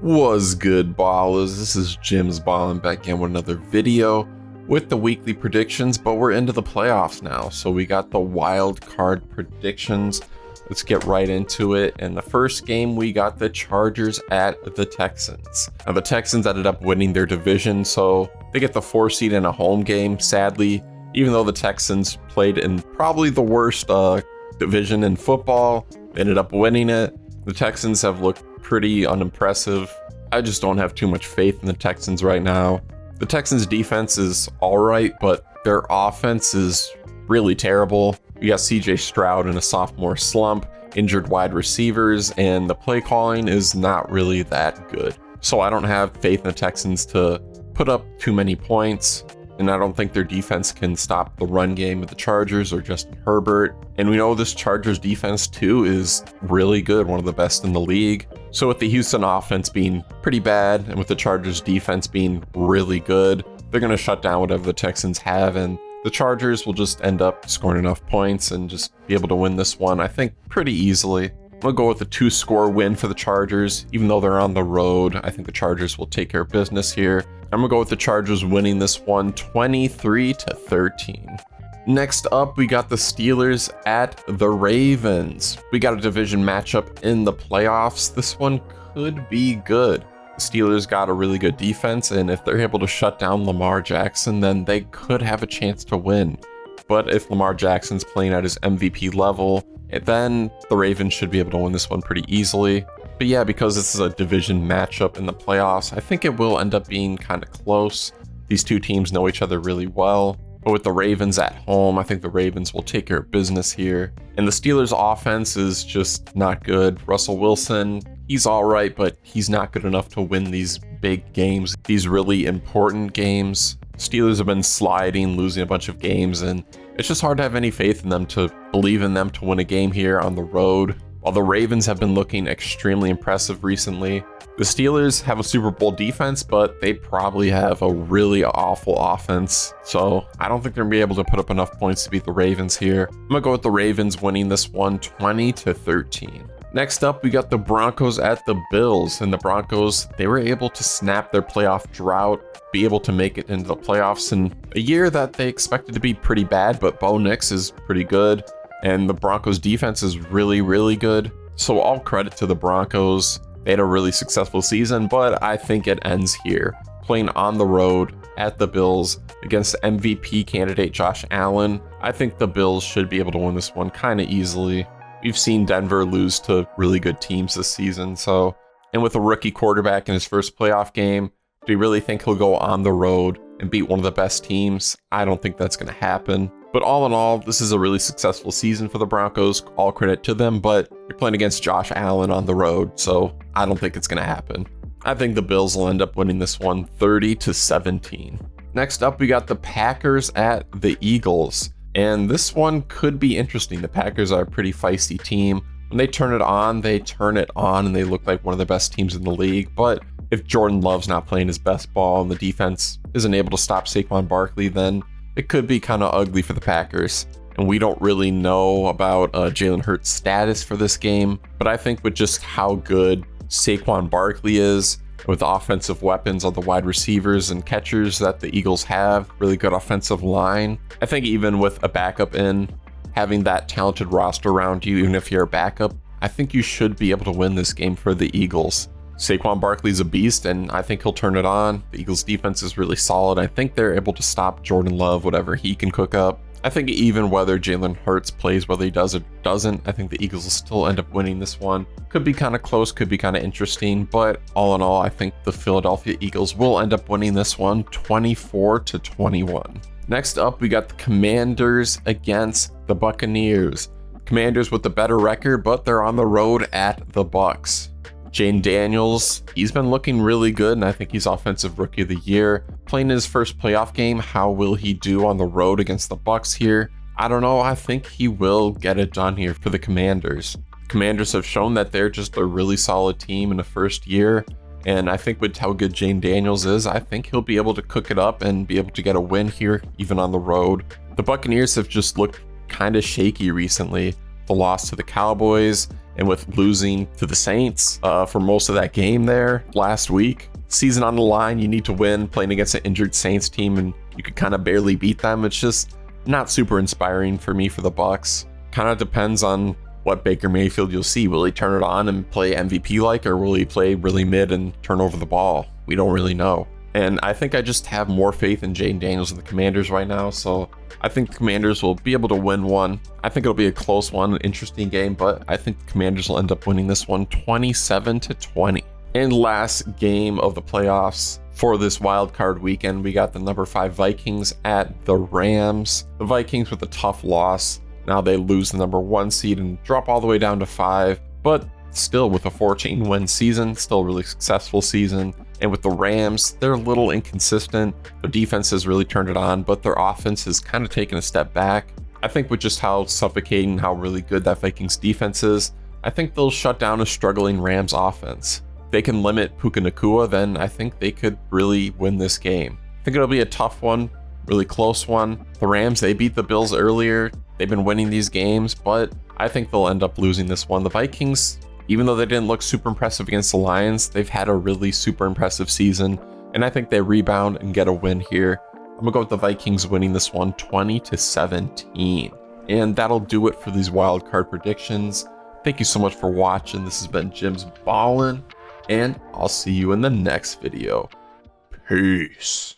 Was good, ballers? This is Jim's Ballin' back again with another video with the weekly predictions, but we're into the playoffs now, so we got the wild card predictions. Let's get right into it. In the first game, we got the Chargers at the Texans. Now, the Texans ended up winning their division, so they get the 4 seed in a home game. Sadly, even though the Texans played in probably the worst division in football, they ended up winning it. The Texans have looked pretty unimpressive. I just don't have too much faith in the Texans right now. The Texans defense is all right, but their offense is really terrible. You got CJ Stroud in a sophomore slump, injured wide receivers, and the play calling is not really that good. So I don't have faith in the Texans to put up too many points, and I don't think their defense can stop the run game of the Chargers or Justin Herbert. And we know this Chargers defense too is really good, one of the best in the league. So with the Houston offense being pretty bad and with the Chargers defense being really good, they're going to shut down whatever the Texans have, and the Chargers will just end up scoring enough points and just be able to win this one, I think, pretty easily. I'm going to go with a 2-score win for the Chargers. Even though they're on the road, I think the Chargers will take care of business here. I'm going to go with the Chargers winning this one 23-13. Next up, we got the Steelers at the Ravens. We got a division matchup in the playoffs. This one could be good. The Steelers got a really good defense, and if they're able to shut down Lamar Jackson, then they could have a chance to win. But if Lamar Jackson's playing at his MVP level, then the Ravens should be able to win this one pretty easily. But yeah, because this is a division matchup in the playoffs, I think it will end up being kind of close. These two teams know each other really well. But with the Ravens at home, I think the Ravens will take care of business here. And the Steelers' offense is just not good. Russell Wilson, he's all right, but he's not good enough to win these big games, these really important games. Steelers have been sliding, losing a bunch of games, and it's just hard to have any faith in them, to believe in them to win a game here on the road. While the Ravens have been looking extremely impressive recently, the Steelers have a Super Bowl defense, but they probably have a really awful offense. So I don't think they're going to be able to put up enough points to beat the Ravens here. I'm going to go with the Ravens winning this one 20-13. Next up, we got the Broncos at the Bills. And the Broncos, they were able to snap their playoff drought, be able to make it into the playoffs in a year that they expected to be pretty bad, but Bo Nix is pretty good. And the Broncos defense is really, really good. So all credit to the Broncos. They had a really successful season, but I think it ends here. Playing on the road at the Bills against MVP candidate Josh Allen, I think the Bills should be able to win this one kind of easily. We've seen Denver lose to really good teams this season, and with a rookie quarterback in his first playoff game, do you really think he'll go on the road and beat one of the best teams? I don't think that's going to happen. But all in all, this is a really successful season for the Broncos. All credit to them, but you're playing against Josh Allen on the road, so I don't think it's going to happen. I think the Bills will end up winning this one 30-17. Next up, we got the Packers at the Eagles. And this one could be interesting. The Packers are a pretty feisty team. When they turn it on, and they look like one of the best teams in the league. But if Jordan Love's not playing his best ball and the defense isn't able to stop Saquon Barkley, then it could be kind of ugly for the Packers. And we don't really know about Jalen Hurts' status for this game. But I think with just how good Saquon Barkley is, with offensive weapons on the wide receivers and catchers that the Eagles have, really good offensive line, I think even with a backup in, having that talented roster around you, even if you're a backup, I think you should be able to win this game for the Eagles. Saquon Barkley's a beast, and I think he'll turn it on. The Eagles' defense is really solid. I think they're able to stop Jordan Love, whatever he can cook up. I think even whether Jalen Hurts plays, whether he does or doesn't, I think the Eagles will still end up winning this one. Could be kind of close, could be kind of interesting, but all in all, I think the Philadelphia Eagles will end up winning this one 24-21. Next up, we got the Commanders against the Buccaneers. Commanders with the better record, but they're on the road at the Bucs. Jane Daniels, he's been looking really good, and I think he's Offensive Rookie of the Year. Playing his first playoff game, how will he do on the road against the Bucs here? I don't know. I think he will get it done here for the Commanders. Commanders have shown that they're just a really solid team in the first year, and I think with how good Jane Daniels is, I think he'll be able to cook it up and be able to get a win here, even on the road. The Buccaneers have just looked kind of shaky recently. the loss to the Cowboys and with losing to the Saints for most of that game there last week. Season on the line, you need to win, playing against an injured Saints team, and you could kind of barely beat them. It's just not super inspiring for me for the Bucs. Kind of depends on what Baker Mayfield you'll see. Will he turn it on and play MVP like, or will he play really mid and turn over the ball? We don't really know. And I think I just have more faith in Jaden Daniels and the Commanders right now. So I think the Commanders will be able to win one. I think it'll be a close one, an interesting game, but I think the Commanders will end up winning this one 27-20. And last game of the playoffs for this wild card weekend, we got the number 5 Vikings at the Rams. The Vikings with a tough loss. Now they lose the number 1 seed and drop all the way down to 5, but still with a 14-win season, still a really successful season. And with the Rams, they're a little inconsistent. Their defense has really turned it on, but their offense has kind of taken a step back. I think with just how suffocating, how really good that Vikings defense is, I think they'll shut down a struggling Rams offense. If they can limit Puka Nacua, then I think they could really win this game. I think it'll be a tough one, really close one. The Rams, they beat the Bills earlier. They've been winning these games, but I think they'll end up losing this one. The Vikings, even though they didn't look super impressive against the Lions, they've had a really super impressive season, and I think they rebound and get a win here. I'm gonna go with the Vikings winning this one 20-17. And that'll do it for these wild card predictions. Thank you so much for watching. This has been Jim's Ballin', and I'll see you in the next video. Peace.